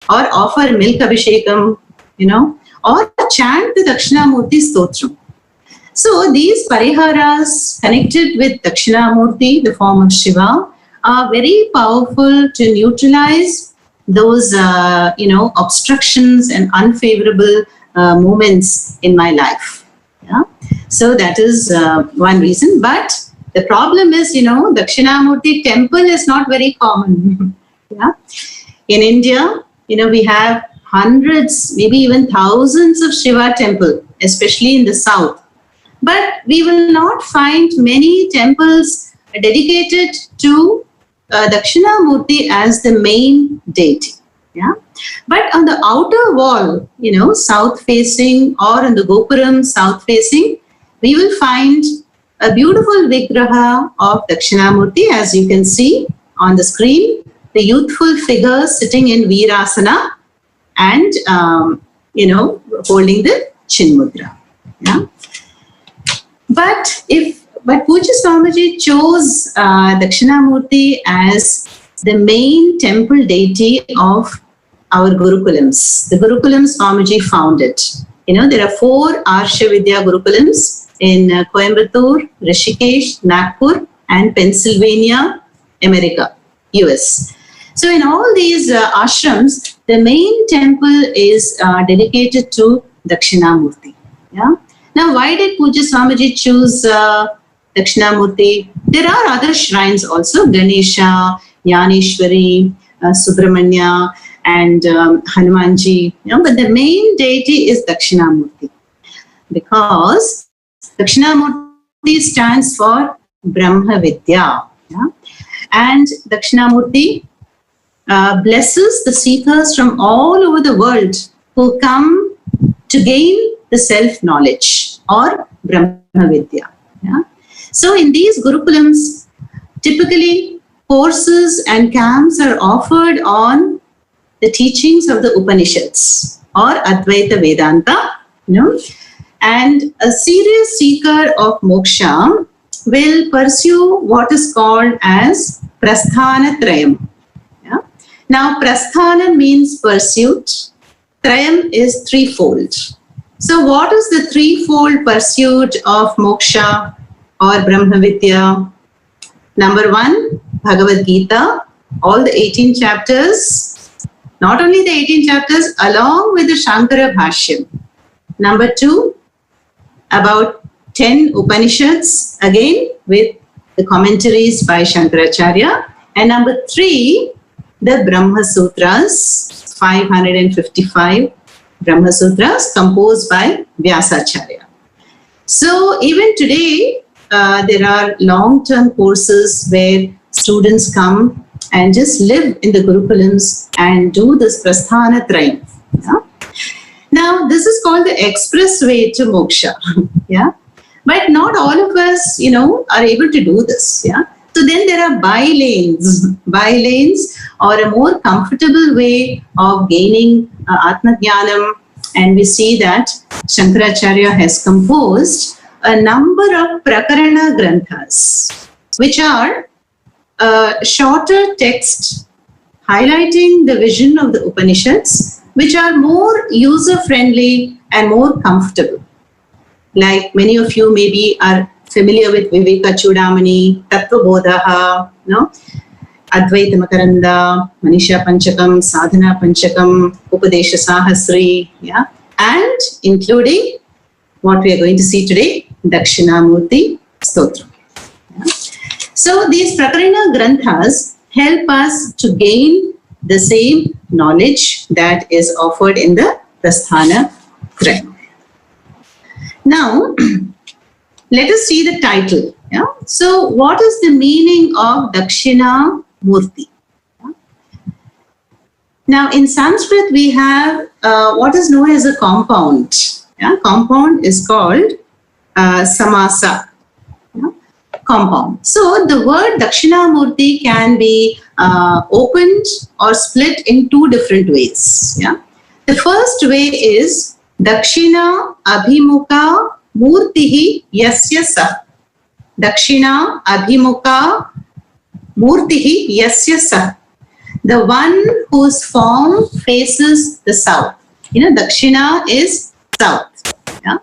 or offer milk abhishekam, or chant the Dakshinamurthy Stotram. So these pariharas connected with Dakshinamurti, the form of Shiva, are very powerful to neutralize those, obstructions and unfavorable moments in my life. Yeah? So that is one reason. But the problem is, Dakshinamurti temple is not very common. Yeah? In India, we have hundreds, maybe even thousands of Shiva temple, especially in the south. But we will not find many temples dedicated to Dakshinamurti as the main deity. Yeah? But on the outer wall, south facing, or in the Gopuram south facing, we will find a beautiful Vigraha of Dakshinamurti, as you can see on the screen, the youthful figure sitting in Virasana and, holding the Chinmudra. Yeah? But Pujya Swamiji chose Dakshinamurti as the main temple deity of our Gurukulams. The Gurukulams Swamiji founded. There are 4 Arsha Vidya Gurukulams in Coimbatore, Rishikesh, Nagpur, and Pennsylvania, America, US. So in all these ashrams, the main temple is dedicated to Dakshinamurti. Yeah? Now, why did Pujya Swamiji choose Dakshinamurti? There are other shrines also, Ganesha, Jnaneshwari, Subramanya, and Hanumanji. But the main deity is Dakshinamurti, because Dakshinamurti stands for Brahma Vidya. Yeah? And Dakshinamurti blesses the seekers from all over the world who come to gain the self-knowledge or Brahma Vidya. Yeah? So in these Gurukulams, typically courses and camps are offered on the teachings of the Upanishads or Advaita Vedanta. And a serious seeker of moksha will pursue what is called as Prasthana Trayam. Yeah? Now, Prasthana means pursuit. Trayam is threefold. So what is the threefold pursuit of moksha or Brahma Vidya? Number 1, Bhagavad Gita, all the 18 chapters, not only the 18 chapters, along with the Shankara Bhashyam. Number 2, about 10 Upanishads, again with the commentaries by Shankaracharya. And number 3, the Brahma Sutras, 555 Brahma Sutras composed by Vyasacharya. So even today, there are long-term courses where students come and just live in the Gurukulams and do this Prasthana Trayam. Yeah? Now, this is called the expressway to moksha. Yeah? But not all of us, are able to do this. Yeah? So then there are by-lanes or a more comfortable way of gaining Atma Jnanam. And we see that Shankaracharya has composed a number of Prakarana Granthas, which are shorter text highlighting the vision of the Upanishads, which are more user-friendly and more comfortable. Like many of you maybe are familiar with Viveka Chudamani, Tattva Bodhaha, Advaita Makaranda, Manisha Panchakam, Sadhana Panchakam, Upadesha Sahasri, yeah, and including what we are going to see today, Dakshinamurthy Stotram. Yeah. So these Prakarana Granthas help us to gain the same knowledge that is offered in the Prasthana Trayam. Now, let us see the title. Yeah? So, what is the meaning of Dakshinamurti? Yeah? Now, in Sanskrit, we have what is known as a compound. Yeah? Compound is called samasa. Yeah? Compound. So, the word Dakshinamurti can be opened or split in 2 different ways. Yeah? The first way is Dakshina Abhimukha Murtihi Yasya Sah. Dakshina Abhimukha Murtihi Yasya Sah. the one whose form faces the south. Dakshina is south. Yeah.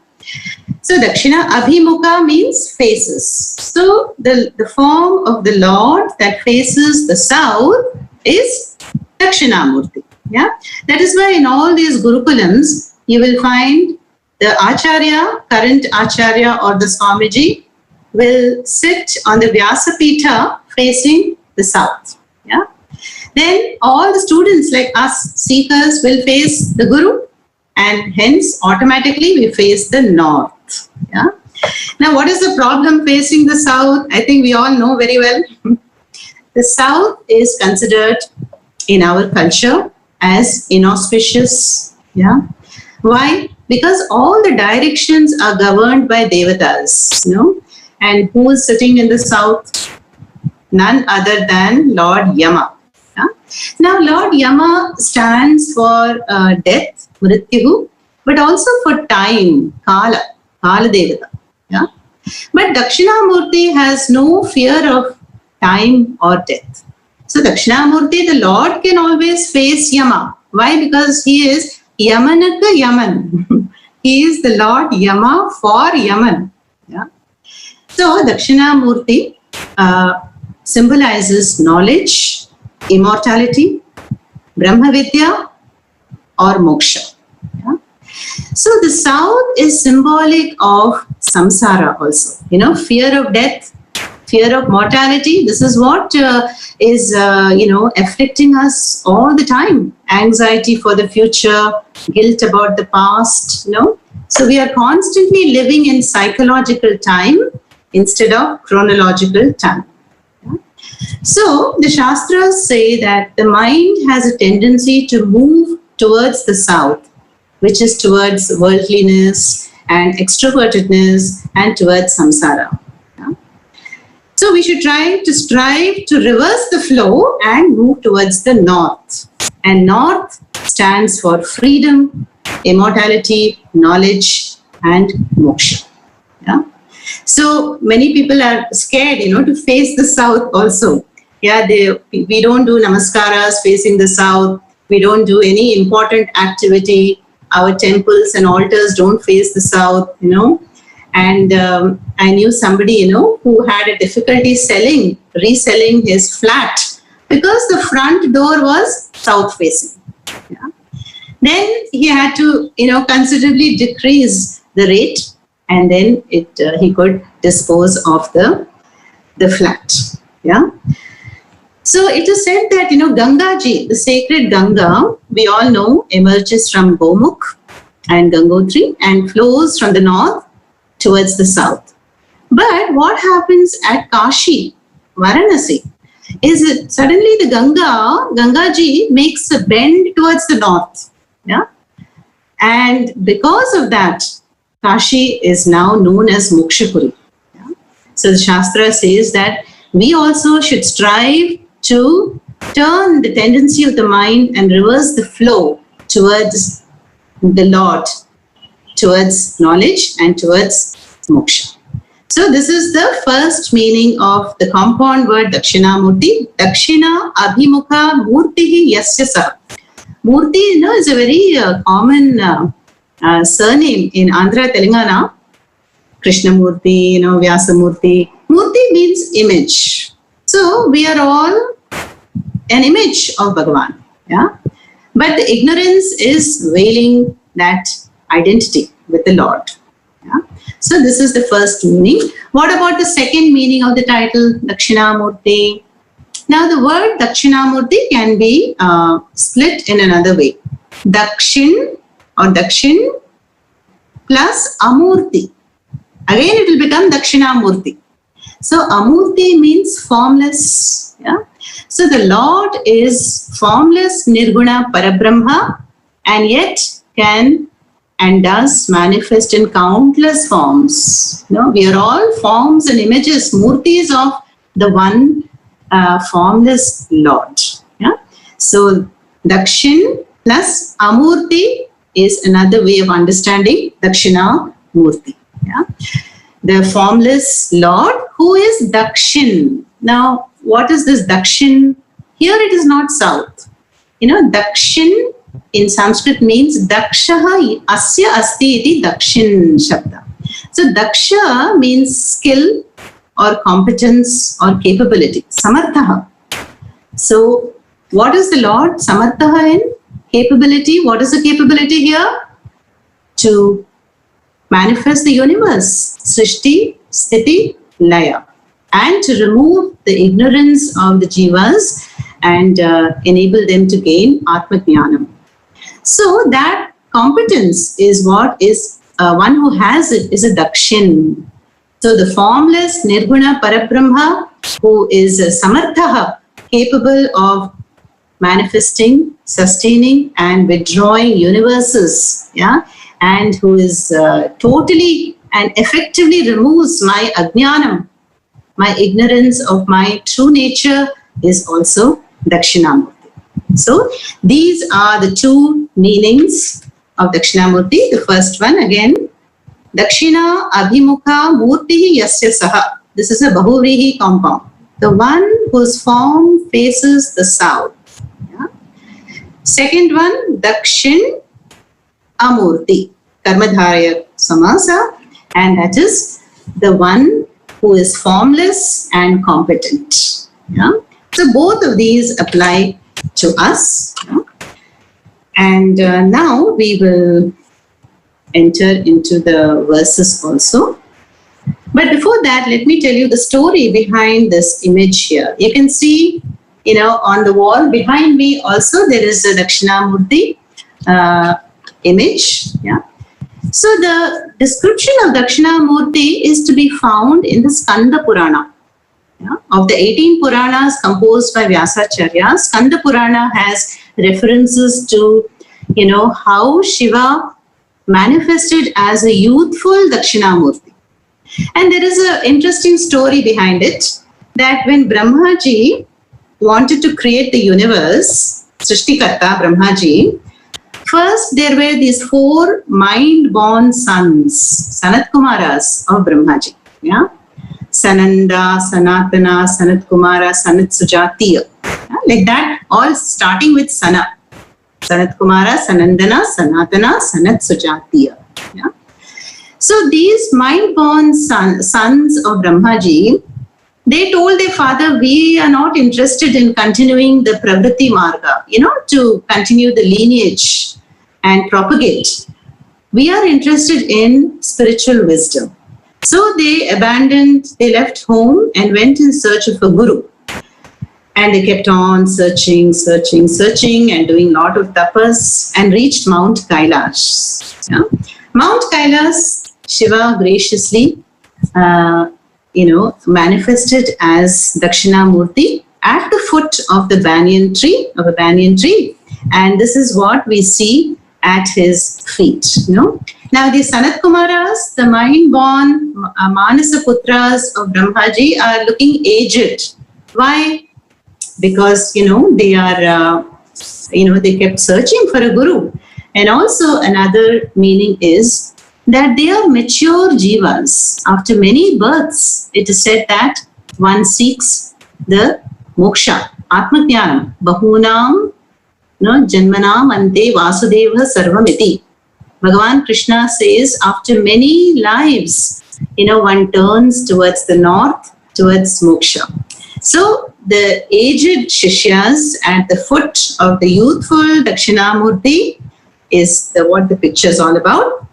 So Dakshina Abhimukha means faces. So the form of the Lord that faces the south is Dakshinamurti. Yeah. That is why in all these Gurukulams, you will find the Acharya, current Acharya or the Swamiji, will sit on the Vyasapita facing the south. Yeah. Then all the students like us, seekers, will face the Guru, and hence automatically we face the north. Yeah. Now, what is the problem facing the south? I think we all know very well. The south is considered in our culture as inauspicious. Yeah. Why? Because all the directions are governed by devatas. And who is sitting in the south? None other than Lord Yama. Yeah? Now, Lord Yama stands for death, Mrityu, but also for time, Kala Devata. Yeah? But Dakshinamurti has no fear of time or death. So Dakshinamurti, the Lord, can always face Yama. Why? Because he is Yamanaka Yaman. He is the Lord Yama for Yaman. Yeah? So Dakshinamurti symbolizes knowledge, immortality, Brahma Vidya, or moksha. Yeah? So the south is symbolic of samsara also. Fear of death, fear of mortality. This is what is afflicting us all the time. Anxiety for the future, guilt about the past. So we are constantly living in psychological time instead of chronological time. So the Shastras say that the mind has a tendency to move towards the south, which is towards worldliness and extrovertedness and towards samsara. Yeah? So we should try to strive to reverse the flow and move towards the north. And north stands for freedom, immortality, knowledge, and moksha. Yeah? So many people are scared, to face the south also. Yeah, we don't do namaskaras facing the south. We don't do any important activity. Our temples and altars don't face the south, And I knew somebody, who had a difficulty reselling his flat because the front door was south facing. Yeah. Then he had to, considerably decrease the rate, and then he could dispose of the flat. Yeah. So it is said that, Gangaji, the sacred Ganga, we all know, emerges from Gomukh and Gangotri and flows from the north towards the south. But what happens at Kashi, Varanasi, is it suddenly the Gangaji makes a bend towards the north. Yeah. And because of that, Kashi is now known as Mokshapuri. Yeah? So the Shastra says that we also should strive to turn the tendency of the mind and reverse the flow towards the Lord, towards knowledge and towards moksha. So this is the first meaning of the compound word Dakshinamurti. Dakshina Abhimukha Murtihi Yasya Sa. Murti, is a very common surname in Andhra, Telangana. Krishnamurti, Vyasamurti. Murti means image. So we are all an image of Bhagavan. Yeah? But the ignorance is veiling that identity with the Lord. Yeah? So this is the first meaning. What about the second meaning of the title, Dakshinamurti? Now the word Dakshinamurti can be split in another way. Dakshin or Dakshin plus Amurti. Again it will become Dakshinamurti. So Amurti means formless. Yeah? So the Lord is formless Nirguna Parabrahma, and yet can and does manifest in countless forms. We are all forms and images, murtis of the one formless Lord. Yeah? So Dakshin plus Amurti is another way of understanding Dakshinamurti. Yeah? The formless Lord who is Dakshin. Now, what is this Dakshin? Here it is not south. Dakshin in Sanskrit means Dakshaha asya asti iti Dakshin Shabda. So Daksha means skill or competence or capability. Samarthaha. So what is the Lord? Samarthaha in capability. What is the capability here? To manifest the universe. Srishti, Sthiti, Laya. And to remove the ignorance of the jivas and enable them to gain Atma Jnanam. So that competence is what is, one who has it is a Dakshin. So the formless Nirguna Parabrahma who is Samarthaha, capable of manifesting, sustaining and withdrawing universes, and who is totally and effectively removes my Ajnanam, my ignorance of my true nature, is also Dakshinamurti. So these are the two meanings of Dakshinamurti. The first one again, Dakshina Abhimukha Murtihi Yasya Saha. This is a Bahuvrihi compound. The one whose form faces the south. Second one, Dakshin Amurti, Karmadharaya Samasa, and that is the one who is formless and competent. So both of these apply to us. And now we will enter into the verses also. But before that, let me tell you the story behind this image here. You can see, on the wall behind me also there is a Dakshinamurti image. So the description of Dakshinamurti is to be found in the Skanda Purana. Of the 18 Puranas composed by Vyasacharya, Skanda Purana has references to, how Shiva manifested as a youthful Dakshinamurti. And there is an interesting story behind it, that when Brahmaji wanted to create the universe, Srishtikarta Brahmaji, first there were these 4 mind-born sons, Sanat Kumaras of Brahmaji. Sananda, Sanatana, Sanat Kumara, Sanat Sujatiya. Like that, all starting with Sana. Sanat Kumara, Sanandana, Sanatana, Sanat Sujatiya. So these mind-born sons of Brahmaji, they told their father, we are not interested in continuing the Pravriti Marga, to continue the lineage and propagate. We are interested in spiritual wisdom. So they left home and went in search of a guru. And they kept on searching and doing a lot of tapas and reached Mount Kailash. Mount Kailash, Shiva graciously, manifested as Dakshinamurti at the foot of a banyan tree. And this is what we see at his feet. Now the Sanat Kumaras, the mind-born Manasa Putras of Brahmaji, are looking aged. Why? Because, they are, they kept searching for a guru. And also another meaning is that they are mature jivas. After many births, it is said that one seeks the moksha, Atma Jnanam, Bahunam, Janmanam Ante Vasudeva Sarvamiti. Bhagavan Krishna says, after many lives, one turns towards the north, towards moksha. So the aged Shishyas at the foot of the youthful Dakshinamurti is what the picture is all about.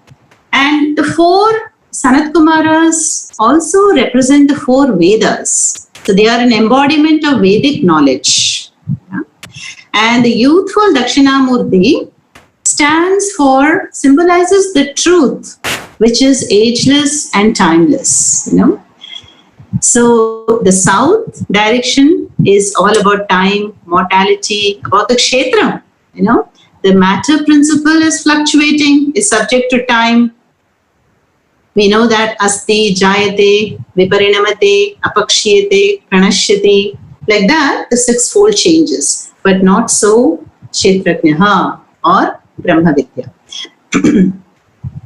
And the 4 Sanat Kumaras also represent the 4 Vedas. So they are an embodiment of Vedic knowledge. And the youthful Dakshinamurti symbolizes the truth, which is ageless and timeless. So the south direction is all about time, mortality, about the kshetra. The matter principle is fluctuating, is subject to time. We know that asti, jayate, viparinamate, apakshiyate, pranashyati. Like that, the 6-fold changes. But not so kshetrajnaha or Brahma Vidya.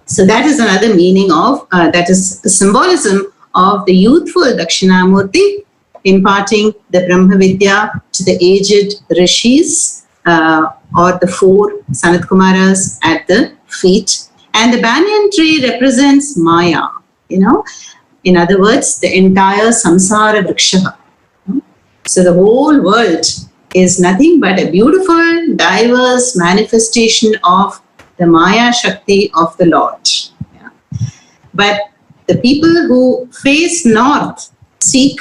So that is another meaning of, that is the symbolism of the youthful Dakshinamurti imparting the Brahma Vidya to the aged rishis or the 4 Sanat Kumaras at the feet. And the banyan tree represents Maya, in other words, the entire samsara vriksha. So the whole world is nothing but a beautiful, diverse manifestation of the Maya Shakti of the Lord. Yeah. But the people who face north seek,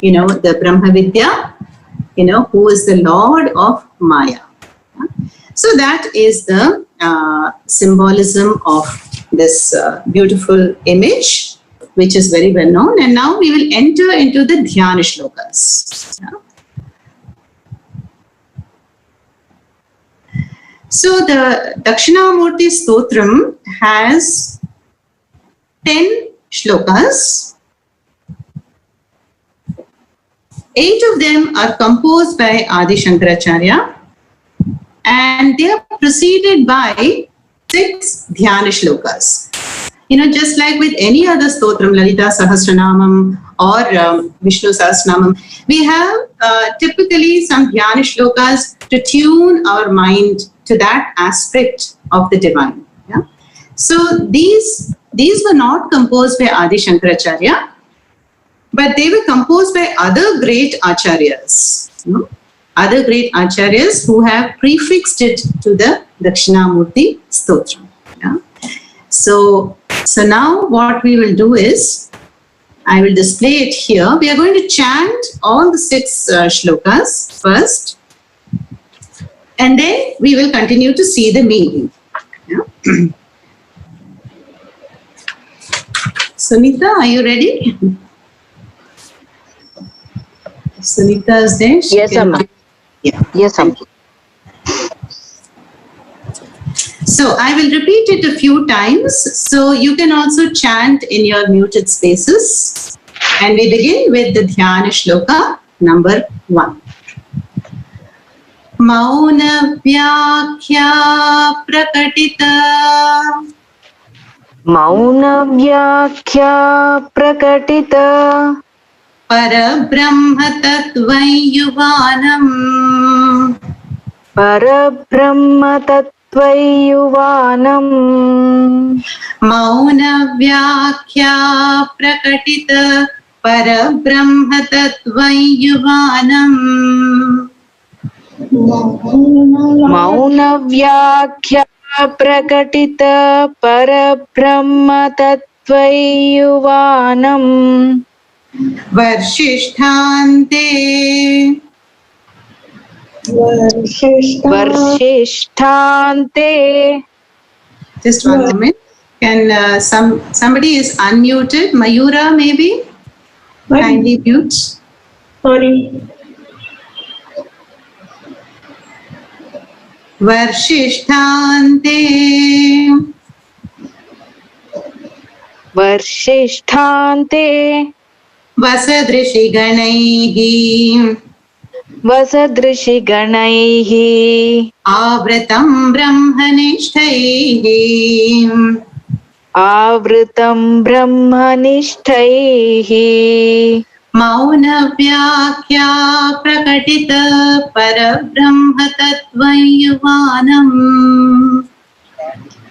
the Brahma Vidya, who is the Lord of Maya. Yeah. So that is the symbolism of this beautiful image, which is very well known. And now we will enter into the Dhyana shlokas. Yeah. So the Dakshinamurthy Stotram has 10 shlokas. 8 of them are composed by Adi Shankaracharya, and they are preceded by 6 Dhyana shlokas. Just like with any other stotram, Lalita Sahasranamam or Vishnu Sahasranamam, we have typically some Dhyana shlokas to tune our mind to that aspect of the divine. Yeah? So these were not composed by Adi Shankaracharya, but they were composed by other great acharyas. Other great acharyas who have prefixed it to the Dakshinamurthy Stotram. Yeah? So now what we will do is, I will display it here. We are going to chant all the 6 shlokas first, and then we will continue to see the meaning. Yeah? Sunita, are you ready? Sunita is there? Yes, Amma. Yeah. Yes, Amma. So I will repeat it a few times. So you can also chant in your muted spaces. And we begin with the Dhyana Shloka number 1. Mauna Vyakhya Prakatita. Mauna Vyakhya Prakatita. Parabrahma Tattvai Yuvanam. Parabrahma Tattvai Yuvanam. Mauna Vyakhya Prakatita. Parabrahma Tattvai Yuvanam. Mauna Vyakhya Prakatita. Parabrahma Tattvai Yuvanam. Varshishtante. Varshishthante. Just one moment. Can somebody is unmuted? Mayura, maybe? Kindly mute. Sorry. Varshishtante. Varshishthante. Vasadrishiganaihi. Vasadrishiganaihi. Avratam brahmanishthaihi. Avritam brahmanishtaihi. Mauna Vyakhya Prakatita. Parabrahma Tattvai Yuvanam.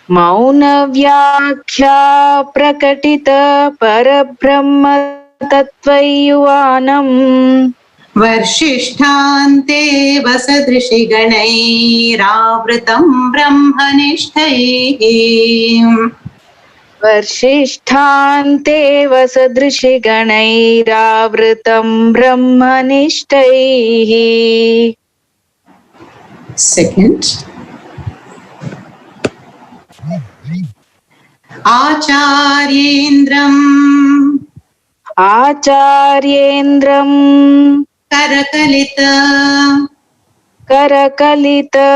Mauna Vyakhya Prakatita. Parabrahma Tattvai Yuvanam. Varshishtante Vasadrishiganairavritam brahmanishthaihi. Varshishthante Vasadrishiganairavritam brahmanishtaihi. Second. Acharyendram. Acharyendram. Karakalita. Karakalita.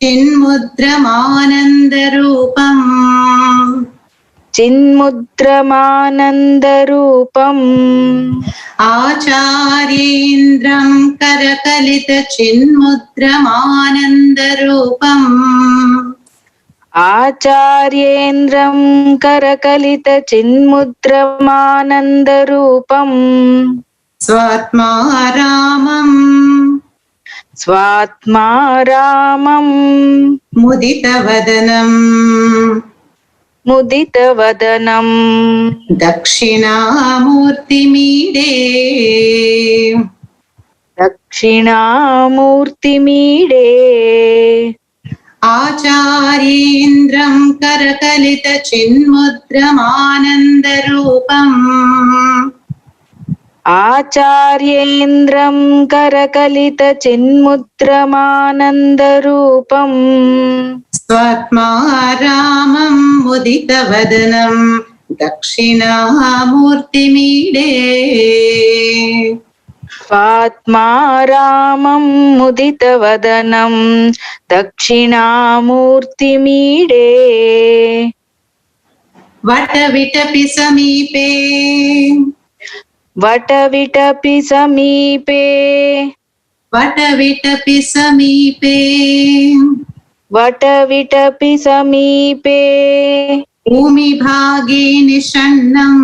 Chinmudramanandarupam. Chinmudramanandarupam. Acharyendram Karakalita Chinmudramanandarupam. Acharyendram Karakalita Chinmudramanandarupam. स्वात्मारामम् स्वात्मारामम् मुदितवदनम् मुदितवदनम् दक्षिणामूर्तिमीडे दक्षिणामूर्तिमीडे आचार्येन्द्रं करकलितचिन्मुद्रमानन्दरूपम् आचार्येन्द्रं करकलितचिन्मुद्रमानन्दरूपम् स्वात्मारामं मुदितवदनं दक्षिणामूर्तिमीडे स्वात्मारामं मुदितवदनं दक्षिणामूर्तिमीडे वटविटपि समीपे वटविटपि समीपे वटविटपि समीपे वटविटपि समीपे भूमिभागे निषण्णम्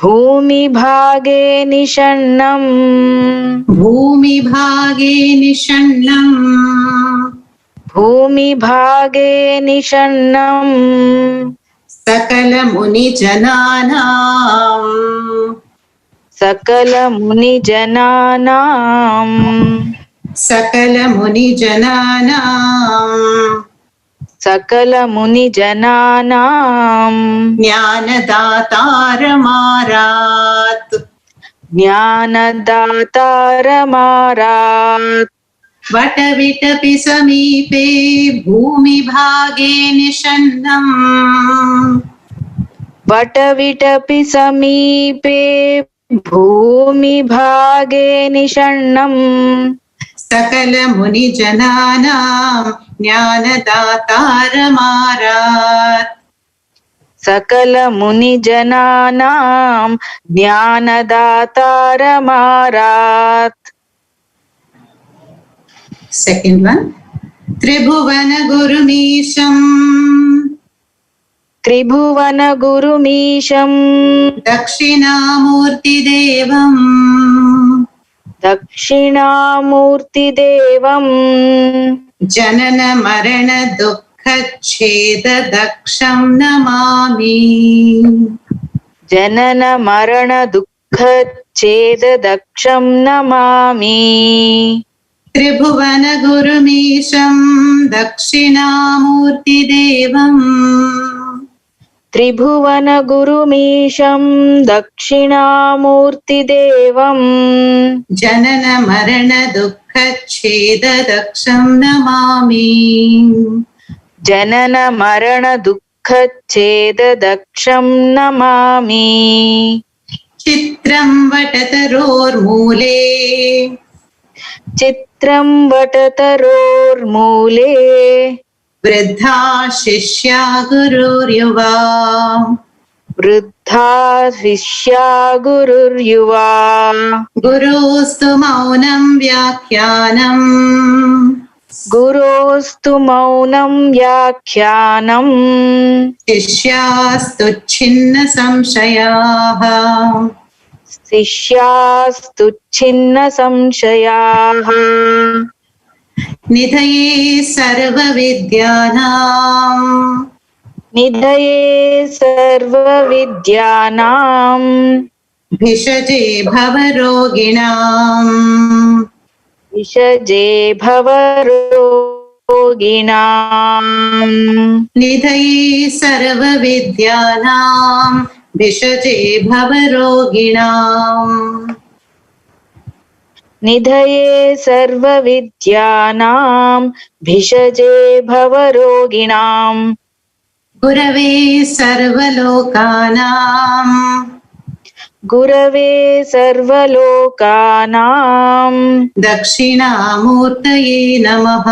भूमिभागे निषण्णम् भूमिभागे निषण्णम् भूमिभागे निषण्णम् सकलमुनिजनानाम् सकलमुनिजनानाम् सकलमुनिजनानाम् सकलमुनिजनानाम् ज्ञानदातारमारात् ज्ञानदातारमारात् वटविटपि समीपे भूमिभागे निषण्णम् वटविटपि समीपे भूमिभागे निषण्णम् सकलमुनिजनानां ज्ञानदातारमारात् सकलमुनिजनानां ज्ञानदातारमारात् Second one, त्रिभुवनगुरुमीशम् त्रिभुवनगुरुमीशम् दक्षिणामूर्तिदेवम् दक्षिणामूर्तिदेवम् जननमरणदुःखच्छेददक्षं Namami जननमरणदुःखच्छेददक्षं Namami त्रिभुवनगुरुमीशं दक्षिणामूर्तिदेवम् त्रिभुवनगुरुमीशं दक्षिणामूर्तिदेवम् जननमरणदुःखच्छेददक्षं Namami जननमरणदुःखच्छेददक्षं Namami चित्रं वटतरोर्मूले चित्रं वटतरोर्मूले वृद्धा शिष्या गुरुर्युवा वृद्धा शिष्या गुरुर्युवा गुरोस्तु मौनं व्याख्यानम् गुरोस्तु मौनं व्याख्यानम् शिष्यास्तु छिन्न संशयाः शिष्यास्तु छिन्न संशयाः निधये सर्वविद्यानां निधये सर्वविद्यानां भिषजे भवरोगिणाम् विषजे भवरोगिणाम् निधये सर्वविद्यानां भिषजे भवरोगिणाम् निधये सर्वविद्यानां भिषजे भवरोगिणाम् गुरवे सर्वलोकानां गुरवे सर्वलोकानां दक्षिणामूर्तये नमः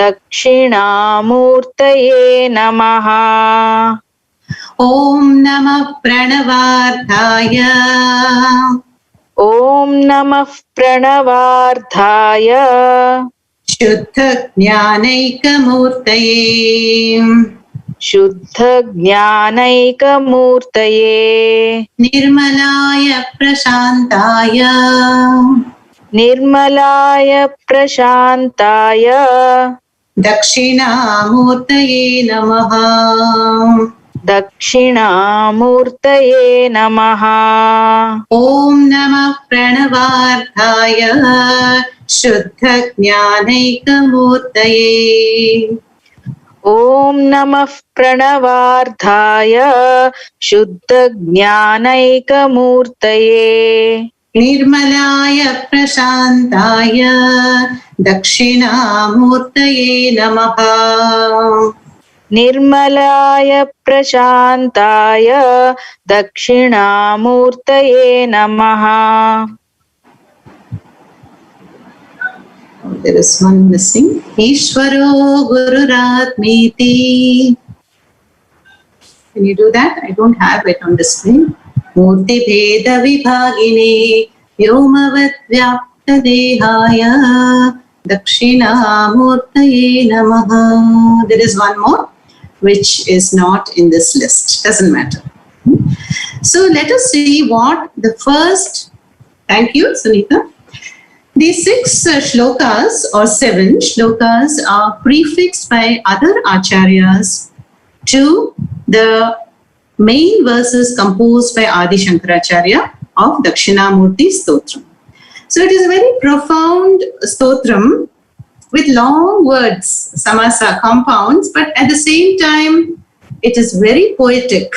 दक्षिणामूर्तये नमः ॐ नमः प्रणवार्थाय ॐ नमः प्रणवार्थाय शुद्धज्ञानैकमूर्तये शुद्धज्ञानैकमूर्तये निर्मलाय प्रशान्ताय निर्मलाय प्रशान्ताय दक्षिणामूर्तये नमः। दक्षिणामूर्तये नमः। ॐ नमः प्रणवार्थाय शुद्धज्ञानैकमूर्तये। ॐ नमः प्रणवार्थाय शुद्धज्ञानैकमूर्तये निर्मलाय प्रशान्ताय दक्षिणामूर्तये नमः। निर्मलाय प्रशान्ताय दक्षिणामूर्तये नमः। There is one missing. Ishwaro Gururatmeti. Can you do that? I don't have it on the screen. Murti Bheda Vibhagine Vyomavat Vyapta Dehaya Dakshina Murtaye Namaha. There is one more which is not in this list. Doesn't matter. So let us see what the first. Thank you, Sunita. These 6 shlokas or 7 shlokas are prefixed by other acharyas to the main verses composed by Adi Shankaracharya of Dakshinamurthy Stotram. So it is a very profound stotram with long words, samasa, compounds, but at the same time it is very poetic,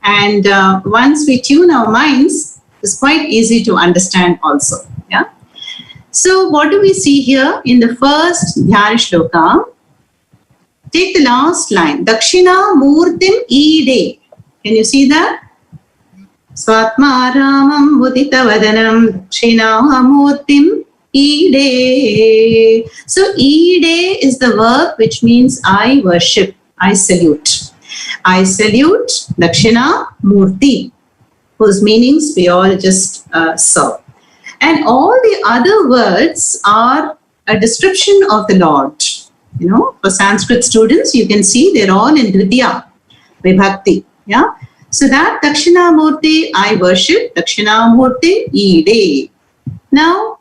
and once we tune our minds, it's quite easy to understand also. Yeah. So what do we see here in the first Dhyana Shloka? Take the last line, Dakshinamurtim Ide. Can you see that? Swatma Ramam Mudita Vadanam Dakshinamurtim Ide. So Ide is the verb which means I worship, I salute. I salute Dakshinamurti, whose meanings we all just saw. And all the other words are a description of the Lord. You know, for Sanskrit students, you can see they're all in Dvitiya, Vibhakti. Yeah. So that Dakshinamurti I worship, Dakshinamurti Ide. Now,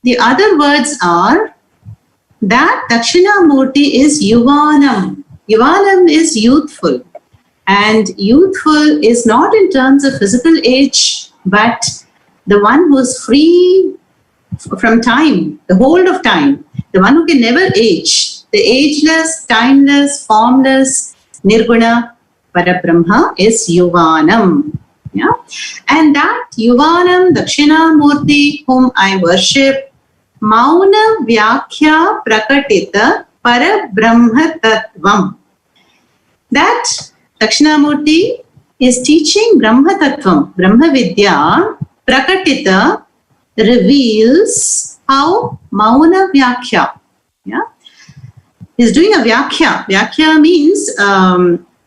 the other words are that Dakshinamurti is Yuvanam. Yuvanam is youthful. And youthful is not in terms of physical age, but the one who is free from time, the hold of time, the one who can never age, the ageless, timeless, formless, nirguna, Parabrahma is Yuvanam. Yeah? And that Yuvanam, Dakshinamurti, whom I worship, Mauna Vyakhya Prakatita Parabrahma Tattvam. That Dakshinamurti is teaching Brahma Tattvam, Brahma Vidya. Prakatita reveals how Mauna Vyakhya. Yeah? He's doing a Vyakhya. Vyakhya means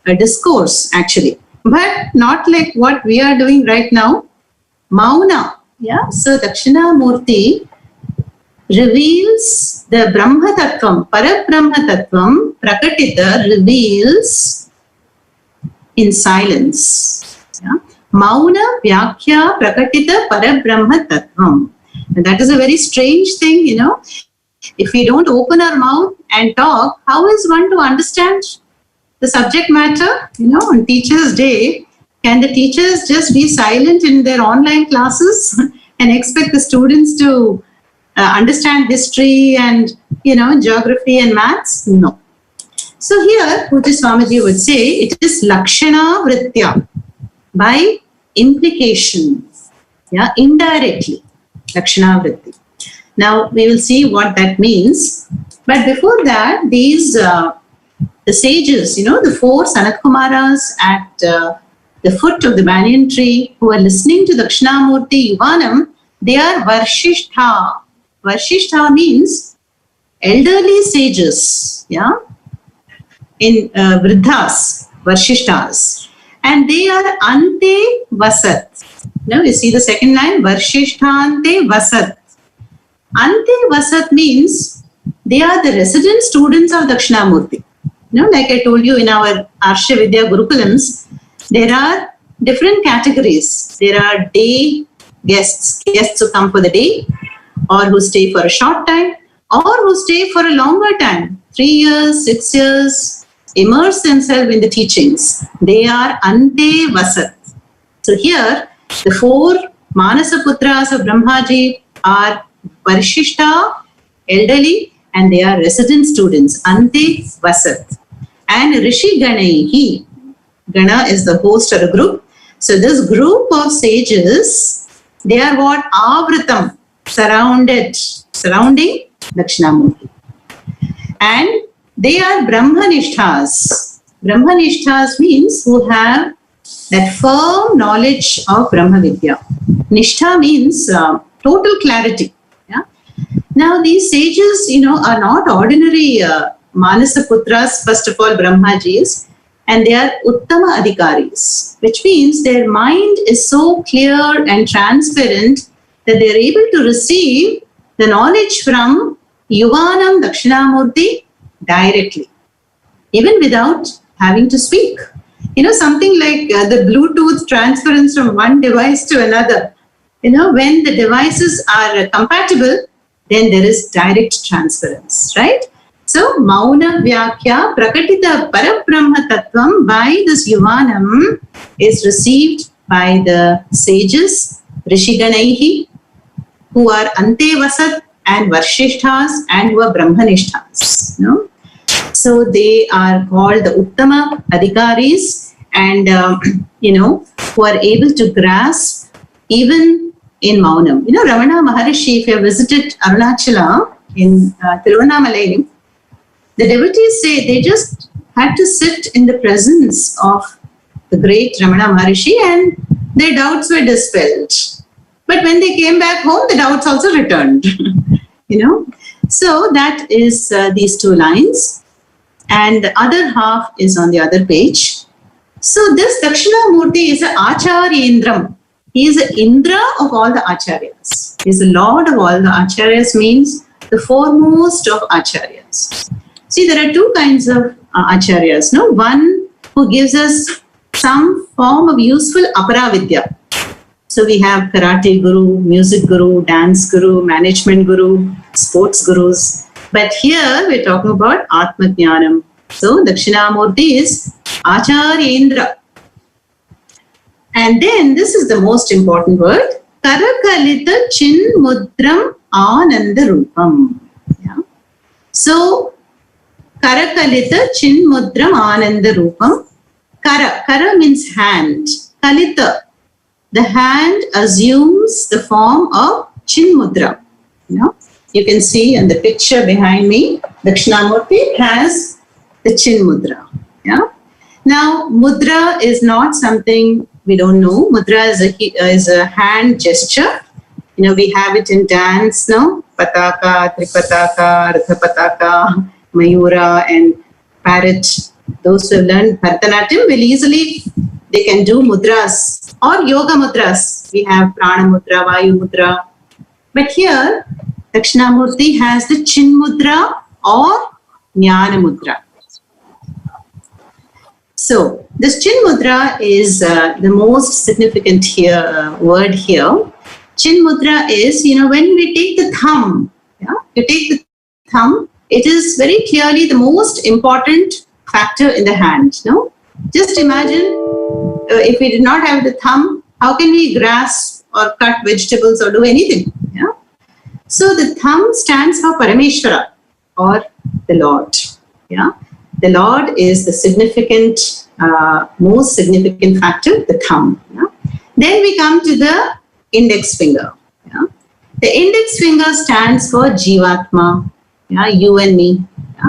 a discourse actually, but not like what we are doing right now. Mauna. Yeah? So Dakshinamurti reveals the Brahma Tattvam, Parabrahma Tattvam, Prakatita reveals in silence. Yeah? Mauna Vyakhya Prakatita Parabrahma Tattvam. And that is a very strange thing, you know. If we don't open our mouth and talk, how is one to understand the subject matter? You know, on Teachers' Day, can the teachers just be silent in their online classes and expect the students to understand history and, you know, geography and maths? No. So here, Pujya Swamiji would say, it is Lakshana Vritya, by implication, yeah, indirectly, Lakshana Vritti. Now we will see what that means. But before that, these the sages, you know, the 4 Sanat Kumaras at the foot of the banyan tree, who are listening to Dakshinamurti Yuvanam, they are Varshishtha. Varshishtha means elderly sages, yeah, in Vriddhas, Varshishtas. And they are Ante Vasat. Now you see the second line, Varshishthante Vasat. Ante Vasat means they are the resident students of Dakshinamurti. Like I told you in our Arsha Vidya Gurukulams, there are different categories. There are day guests who come for the day, or who stay for a short time, or who stay for a longer time, 3 years, 6 years, immerse themselves in the teachings. They are Ante Vasat. So here, the 4 Manasaputras of Brahmaji are Varshishta, elderly, and they are resident students, Ante Vasat. And Rishi Ganaihi, Gana is the host or a group. So this group of sages, they are what? Avritam, surrounding Dakshinamurti. And they are Brahmanishthas. Brahmanishthas means who have that firm knowledge of Brahma Vidya. Nishtha means total clarity. Yeah? Now these sages, are not ordinary Manasaputras, first of all, Brahmajis, and they are Uttama Adhikaris, which means their mind is so clear and transparent that they are able to receive the knowledge from Yuvanam Dakshinamurti directly, even without having to speak. Something like the Bluetooth transference from one device to another. When the devices are compatible, then there is direct transference, right? So, Mauna Vyakya Prakatita Parabrahma Tattvam by this Yuvanam is received by the sages, Rishiganaihi, who are Ante Vasat and Varshishthas and who are Brahmanishthas. So, they are called the Uttama Adhikaris and, who are able to grasp even in Maunam. Ramana Maharishi, if you have visited Arunachala in Tiruvannamalai, the devotees say they just had to sit in the presence of the great Ramana Maharishi and their doubts were dispelled. But when they came back home, the doubts also returned. So that is these 2 lines. And the other half is on the other page. So this Dakshinamurti is an Acharyendram. He is an Indra of all the Acharyas. He is the Lord of all the Acharyas, means the foremost of Acharyas. See, there are 2 kinds of Acharyas. One who gives us some form of useful Aparavidya. So we have Karate Guru, Music Guru, Dance Guru, Management Guru, Sports Gurus. But here we're talking about Atma Jnanam. So Dakshinamurti is Acharyendra. And then this is the most important word, Karakalita Chinmudram Ananda Rupam. Yeah. So Karakalita Chinmudram Ananda Rupam. Kara means hand. Kalita, the hand assumes the form of Chinmudra. You can see in the picture behind me, Dakshinamurti has the Chinmudra. Yeah. Now, mudra is not something we don't know. Mudra is a hand gesture. We have it in dance, no? Pataka, Tripataka, Ardhapataka, Mayura, and Parrot. Those who have learned Bharatanatyam they can do mudras or yoga mudras. We have Prana Mudra, Vayu Mudra. But here, Dakshinamurti has the Chin Mudra or Jnana Mudra. So, this Chin Mudra is the most significant word here. Chin Mudra is, when we take the thumb, you take the thumb, it is very clearly the most important factor in the hand. Just imagine if we did not have the thumb, how can we grasp or cut vegetables or do anything? So the thumb stands for Parameshwara or the Lord. The Lord is the significant, most significant factor, the thumb. Then we come to the index finger. The index finger stands for Jivatma. You and me,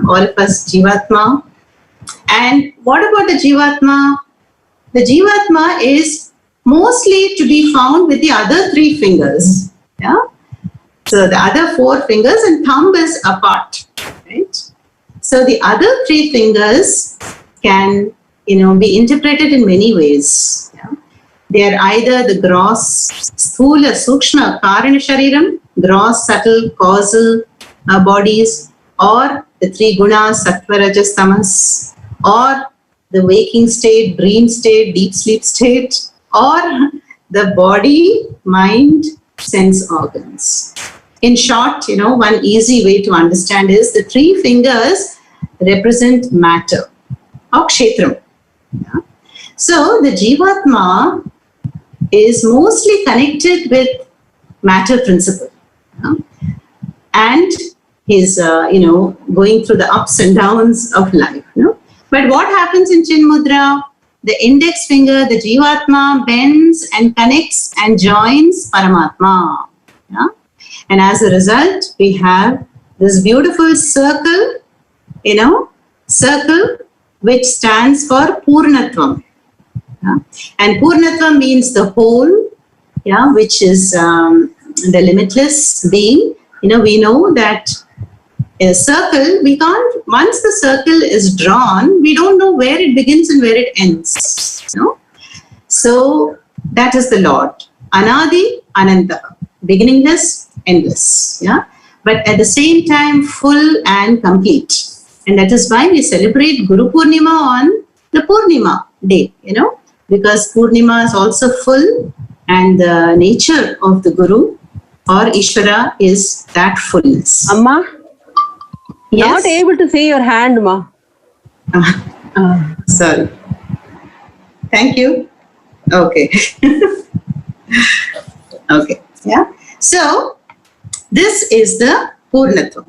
all of us Jivatma. And what about the Jivatma? The Jivatma is mostly to be found with the other 3 fingers. So the other 4 fingers and thumb is apart, right? So the other 3 fingers can, be interpreted in many ways. They are either the gross, sthula, sukshma, karana shariram, gross, subtle, causal bodies, or the 3 gunas, sattva, rajas, tamas, or the waking state, dream state, deep sleep state, or the body, mind, sense organs. In short, one easy way to understand is the 3 fingers represent matter or kshetram. Yeah? So the Jivatma is mostly connected with matter principle. Yeah? And he's, going through the ups and downs of life. But what happens in Chin Mudra? The index finger, the Jivatma, bends and connects and joins Paramatma. Yeah? And as a result, we have this beautiful circle, circle which stands for Purnatvam. Yeah? And Purnatvam means the whole, which is the limitless being. We know that a circle, once the circle is drawn, we don't know where it begins and where it ends. So that is the Lord. Anadi, Ananta. Beginningless, endless. Yeah. But at the same time, full and complete. And that is why we celebrate Guru Purnima on the Purnima day, because Purnima is also full, and the nature of the Guru or Ishvara is that fullness. Amma? Yes? Not able to see your hand, ma. Sorry. Thank you. Okay. Okay. Yeah. So this is the Purnatvam.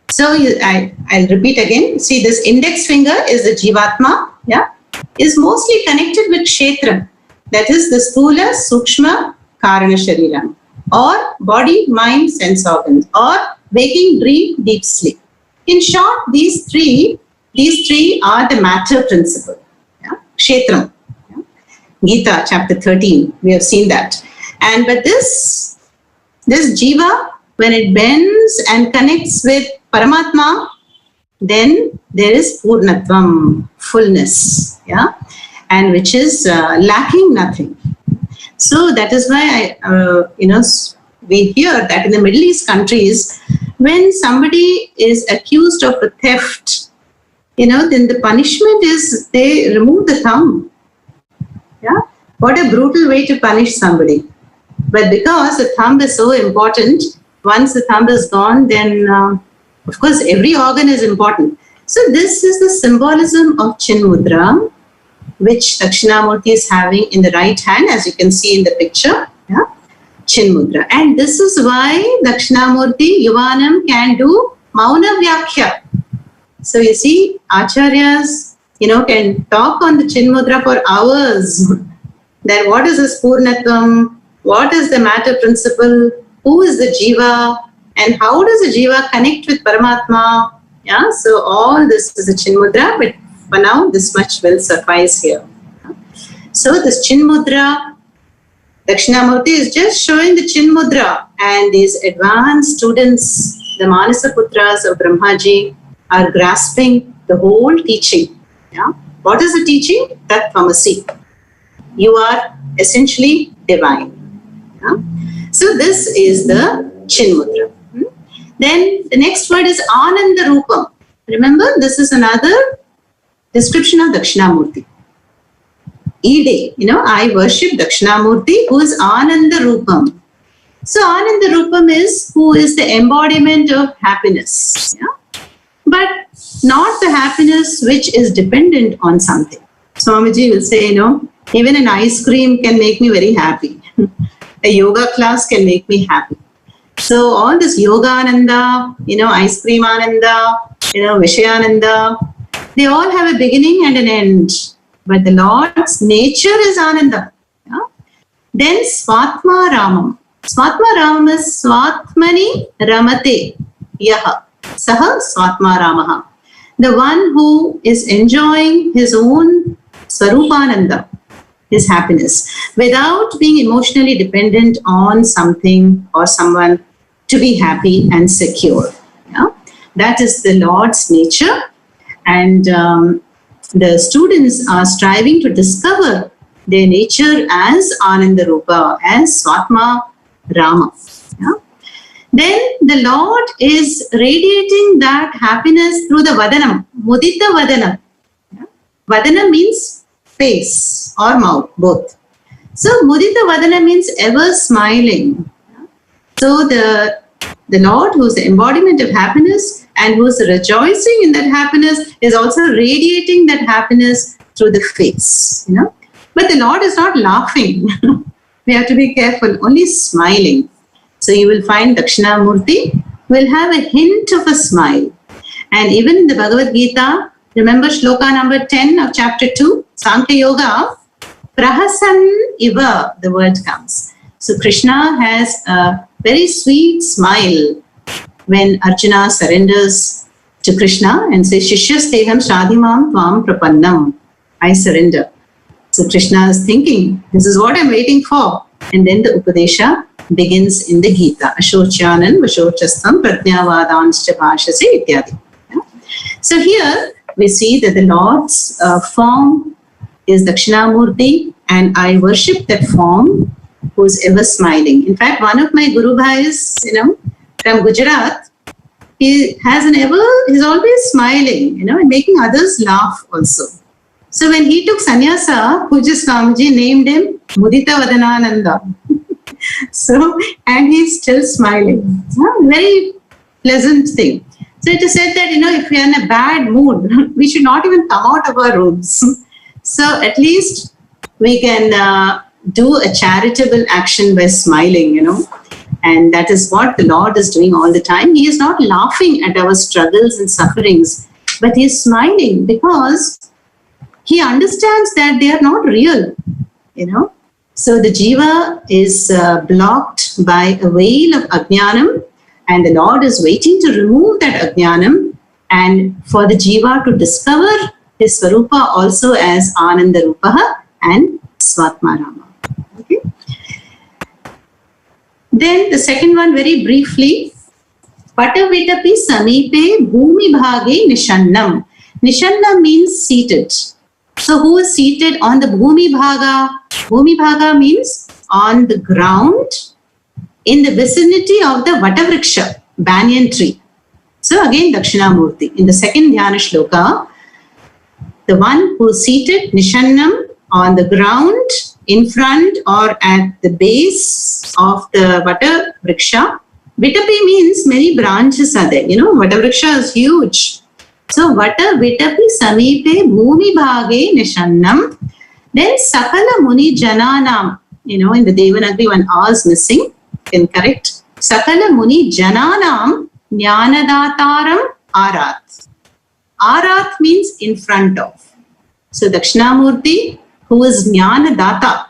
So I'll repeat again. See, this index finger is the Jivatma. Yeah, is mostly connected with Kshetram. That is the Sthula, Sukshma, Karana Shariram, or body, mind, sense organs, or waking, dream, deep sleep. In short, these three are the matter principle. Yeah? Kshetram. Yeah? Gita chapter 13, we have seen that. But this Jiva, when it bends and connects with Paramatma, then there is Purnatvam, fullness, yeah, and which is lacking nothing. So that is why we hear that in the Middle East countries, when somebody is accused of a theft, then the punishment is they remove the thumb. Yeah, what a brutal way to punish somebody. But because the thumb is so important, once the thumb is gone, then of course every organ is important. So this is the symbolism of Chin Mudra, which Dakshinamurti is having in the right hand, as you can see in the picture. Yeah? Chin Mudra. And this is why Dakshinamurti, Yuvanam, can do Mauna Vyakhya. So you see, Acharyas, can talk on the Chin Mudra for hours. That what is this Purnatvam? What is the matter principle? Who is the Jiva? And how does the Jiva connect with Paramatma? Yeah, so all this is the Chin Mudra, but for now, this much will suffice here. So this Chin Mudra, Dakshinamurti is just showing the Chin Mudra, and these advanced students, the Manasa Putras of Brahmaji, are grasping the whole teaching. Yeah? What is the teaching? Tattvamasi. You are essentially divine. Yeah? So this is the Chin Mudra. Then the next word is Ananda Rupam. Remember, this is another description of Dakshinamurti. Ide, I worship Dakshinamurti, who is Ananda Rupam. So Ananda Rupam is who is the embodiment of happiness. Yeah? But not the happiness which is dependent on something. Swamiji will say, even an ice cream can make me very happy. A yoga class can make me happy. So all this Yogananda, ice cream Ananda, Vishayananda, they all have a beginning and an end. But the Lord's nature is Ananda. Yeah? Then Swatma Ramam. Swatma Ramam is Swatmani Ramate Yaha. Saha Swatma Ramaha. The one who is enjoying his own Swarupananda, his happiness, without being emotionally dependent on something or someone to be happy and secure. Yeah? That is the Lord's nature. And the students are striving to discover their nature as Ananda Rupa, as Swatma Rama. Yeah? then the Lord is radiating that happiness through the Vadanam, Mudita Vadanam. Vadana means face or mouth, both. So Mudita Vadana means ever smiling. So the Lord, who is the embodiment of happiness and who is rejoicing in that happiness, is also radiating that happiness through the face. But the Lord is not laughing. We have to be careful, only smiling. So you will find Dakshinamurti will have a hint of a smile. And even in the Bhagavad Gita, remember shloka number 10 of chapter 2, Sankhya Yoga, Prahasan Iva, the word comes. So Krishna has a very sweet smile when Arjuna surrenders to Krishna and says, Shishyasteham Shadimam Tvam Prapannam. I surrender. So Krishna is thinking, this is what I'm waiting for. And then the Upadesha begins in the Gita. Ashochanan Vashochastam Pratnyavadanscha Bhashase Ityadi. So here we see that the Lord's form is Dakshinamurti, and I worship that form who's ever smiling. In fact, one of my Guru Bhais, from Gujarat, he's always smiling, and making others laugh also. So when he took sannyasa, Puja Swamiji named him Mudita Vadanananda. So, and he's still smiling. It's a very pleasant thing. So it is said that, if we are in a bad mood, we should not even come out of our rooms. So at least we can do a charitable action by smiling, And that is what the Lord is doing all the time. He is not laughing at our struggles and sufferings, but he is smiling because he understands that they are not real, So the Jiva is blocked by a veil of Ajnanam, and the Lord is waiting to remove that Ajnanam and for the Jiva to discover his Swarupa also as Ananda Rupaha and Swatmarama. Okay. Then the second one, very briefly, Patavitapi Samipe Bhumi Bhage Nishannam. Nishannam means seated. So who is seated on the Bhumi Bhaga? Bhumi Bhaga means on the ground in the vicinity of the Vatavriksha, banyan tree. So again Dakshinamurti. In the second Dhyana Shloka, the one who is seated, Nishannam, on the ground in front or at the base of the Vatavriksha. Vitapi means many branches are there. Vatavriksha is huge. So Vata Vitapi Samipe Bhumi Bhage Nishannam. Then Sakala Muni Jananam. In the Devanagari one R is missing. Can correct. Sakala Muni Jananam Jnanadataram Arat. Arat means in front of. So Dakshinamurti, who is Jnanadata,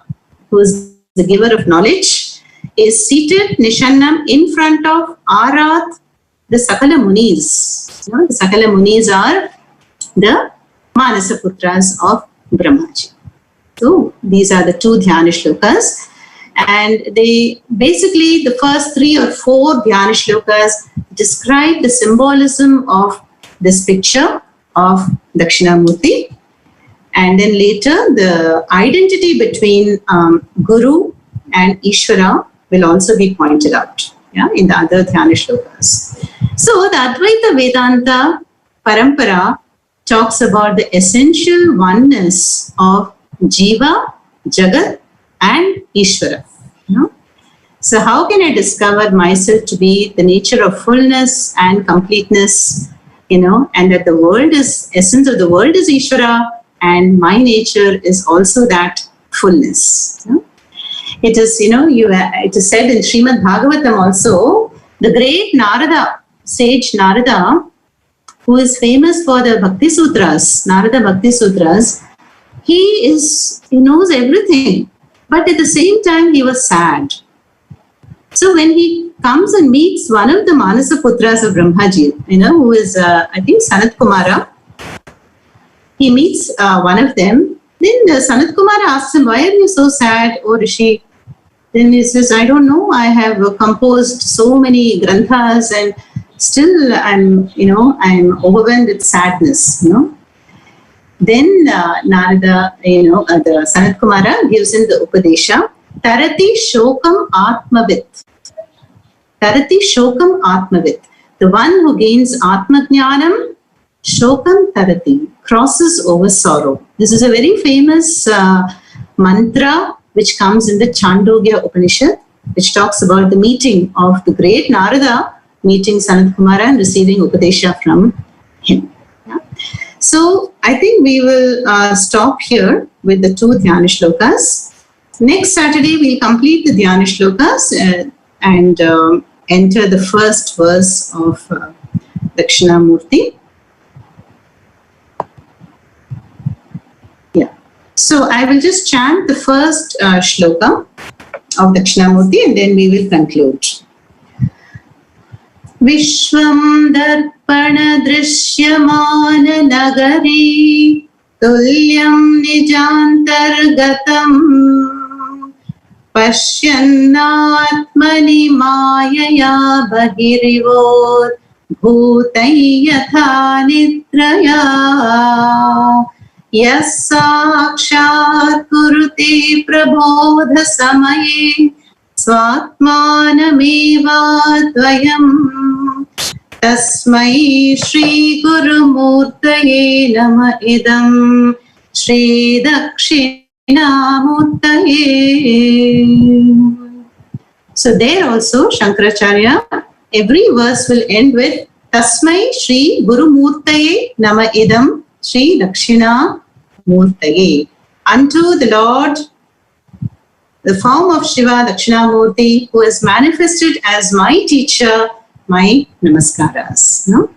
who is the giver of knowledge, is seated Nishannam in front of Arat, the Sakala Munis. The Sakala Munis are the Manasa Putras of Brahmaji. So these are the two Dhyana Shlokas. And they basically, the first 3 or 4 Dhyana Shlokas describe the symbolism of this picture of Dakshinamurti. And then later, the identity between Guru and Ishvara will also be pointed out in the other Dhyana Shlokas. So the Advaita Vedanta Parampara talks about the essential oneness of Jiva, Jagat and Ishvara. So how can I discover myself to be the nature of fullness and completeness, and that the world is, essence of the world is Ishvara, and my nature is also that fullness. It is, it is said in Srimad Bhagavatam also, the great Narada, sage Narada, who is famous for the Bhakti Sutras, Narada Bhakti Sutras, he knows everything, but at the same time he was sad. So when he comes and meets one of the Manasa Putras of Brahmaji, who is, I think, Sanat Kumara, he meets one of them. Then Sanat Kumara asks him, why are you so sad, O Rishi? Then he says, I don't know, I have composed so many granthas and still I'm overwhelmed with sadness, Then Narada, the Sanat Kumara gives him the Upadesha, Tarati Shokam Atmavit. Tarati Shokam Atmavit. The one who gains Atmajnanam, Shokam Tarati, crosses over sorrow. This is a very famous mantra which comes in the Chandogya Upanishad, which talks about the meeting of the great Narada meeting Sanat Kumara and receiving Upadesha from him. Yeah? So I think we will stop here with the 2 Dhyana Shlokas. Next Saturday, we'll complete the Dhyana Shlokas and enter the first verse of Dakshinamurti. Yeah. So I will just chant the first shloka of Dakshinamurti and then we will conclude. Vishwam darpana drishyamana nagari tulyam nijantargatam pashyannatmani mayaya bahirivod bhutai yatha nidraya yas sakshat kurute prabodha samaye swatmanameva dvayam tasmai shri gurumurtaye nama idam shri Dakshinamurtaye. So there also Shankaracharya, every verse will end with Tasmai Shri Gurumurtaye Nama Idam Shri Dakshinamurtaye. Unto the Lord, the form of Shiva Dakshinamurti, who has manifested as my teacher, my namaskaras. No?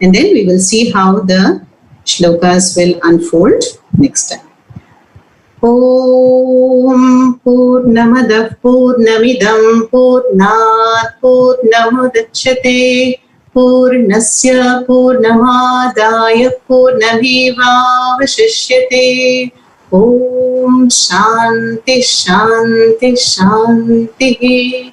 And then we will see how the shlokas will unfold next time. Om Purnamadah Purnamidam Purnat Purnamudachyate Purnasya Purnamadaya Purnameva Vashishyate. Om Shanti Shanti Shanti.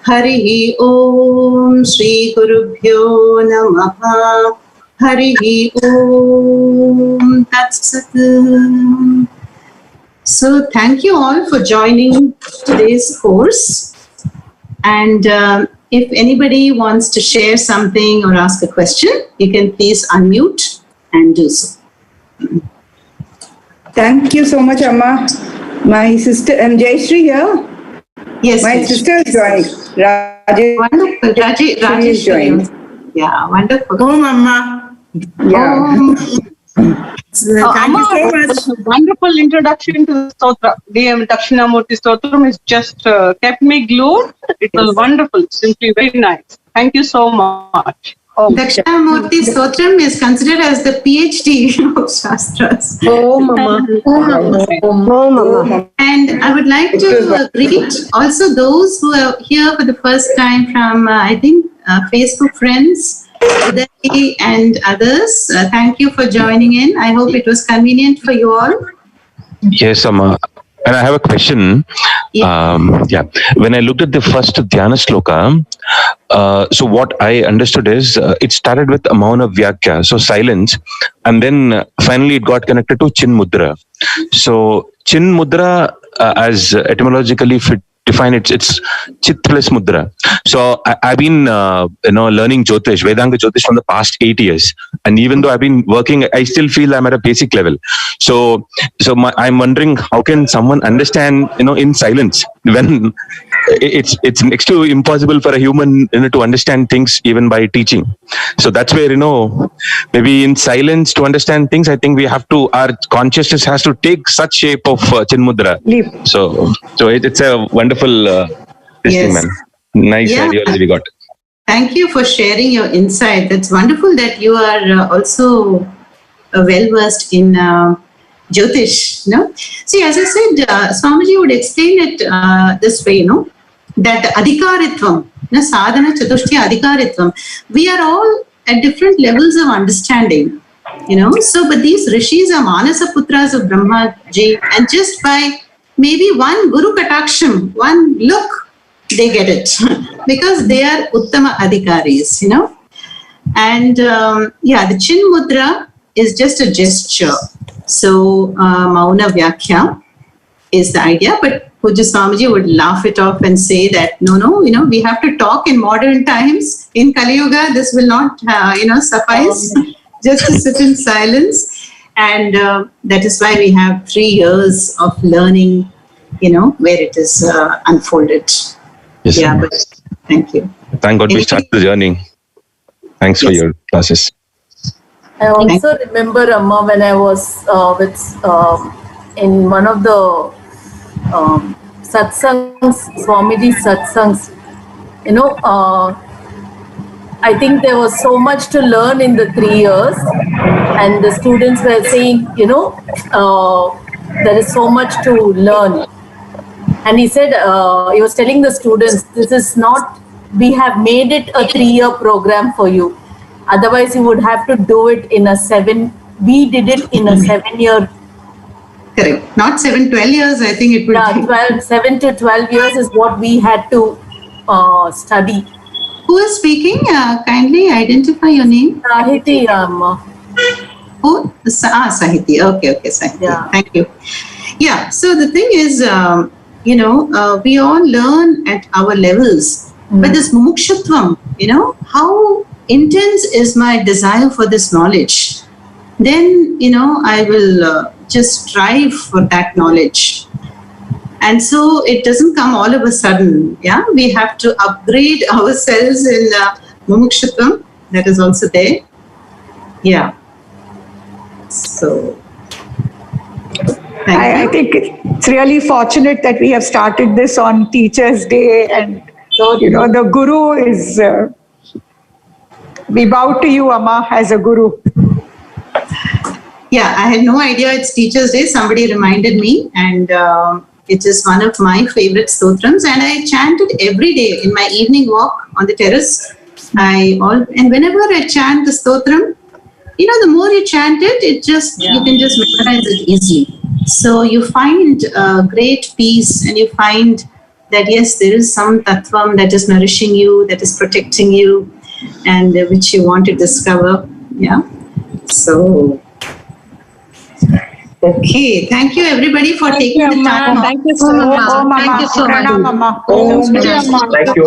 Hari Om Shri Gurubhyo Namaha. Hari Om Tat Sat. So thank you all for joining today's course. And if anybody wants to share something or ask a question, you can please unmute and do so. Thank you so much, Amma. My sister, Jayashree here. Yes. My sister is joining. Rajesh. Wonderful. Rajesh joined. Yeah, wonderful. Oh, Mama. Yeah. Thank you so much. Wonderful introduction to the Stotra. DM Dakshinamurthy Stotram has just kept me glued. It was wonderful, simply very nice. Thank you so much. Dakshinamurthy Stotram is considered as the PhD of Shastras. Oh, Mama. Oh, Mama. And I would like to greet also those who are here for the first time from, I think, Facebook friends, Uday and others. Thank you for joining in. I hope it was convenient for you all. Yes, Amma. And I have a question. When I looked at the first Dhyana Shloka, so what I understood is it started with Mauna Vyakya, so silence, and then finally it got connected to Chin Mudra. So Chin Mudra, as etymologically define it's Chit plus Mudra. So I've been learning Jyotish, Vedanga Jyotish from the past 8 years, and even though I've been working, I still feel I'm at a basic level. So I'm wondering, how can someone understand in silence when it's next to impossible for a human to understand things even by teaching. So that's where maybe in silence to understand things, I think we have to, our consciousness has to take such shape of Chin Mudra. So it's a wonderful thing, man. Nice ideology we got. Thank you for sharing your insight. That's wonderful that you are also well versed in Jyotish. See, as I said, Swamiji would explain it this way, that adhikaritvam, sadhana chatushtya adhikaritvam, we are all at different levels of understanding, So, but these rishis are Manasa Putras of Brahma Ji, and just by maybe one Guru Kataksham, one look, they get it because they are Uttama Adhikaris, And the Chin Mudra is just a gesture. So Mauna Vyakya is the idea, but Puja Swamiji would laugh it off and say that, no, we have to talk in modern times. In Kali Yuga, this will not, suffice just to sit in silence. And that is why we have 3 years of learning, where it is unfolded. Yes, Yeah, Amma. but thank you. Thank God we started the journey. Thanks for your classes. I also remember, Amma, when I was in one of the satsangs, Swamiji satsangs, I think there was so much to learn in the 3 years, and the students were saying, there is so much to learn. And he said, he was telling the students, this is not, we have made it a 3-year program for you. Otherwise, you would have to do it in a 7, we did it in a 7-year. Correct. Not 7, 12 years, I think it would be. 7 to 12 years is what we had to study. Who is speaking? Kindly identify your name. Sahiti, Oh, Sahiti. Okay, Sahiti. Yeah. Thank you. Yeah, so the thing is, we all learn at our levels. But this mumukshutvam, how intense is my desire for this knowledge? Then, I will just strive for that knowledge. And so it doesn't come all of a sudden. Yeah, we have to upgrade ourselves in mumukshutvam. That is also there. Yeah. So, I think it's really fortunate that we have started this on Teachers' Day, and the Guru is. We bow to you, Amma, as a Guru. Yeah, I had no idea it's Teachers' Day. Somebody reminded me, and it is one of my favorite stotrams, and I chant it every day in my evening walk on the terrace. And whenever I chant the stotram, the more you chant it, you can just memorize it easily. So you find great peace, and you find that yes, there is some tattvam that is nourishing you, that is protecting you, and which you want to discover. Yeah. So. Okay, thank you everybody for taking the time. Thank you so much. Thank you so much. Thank you.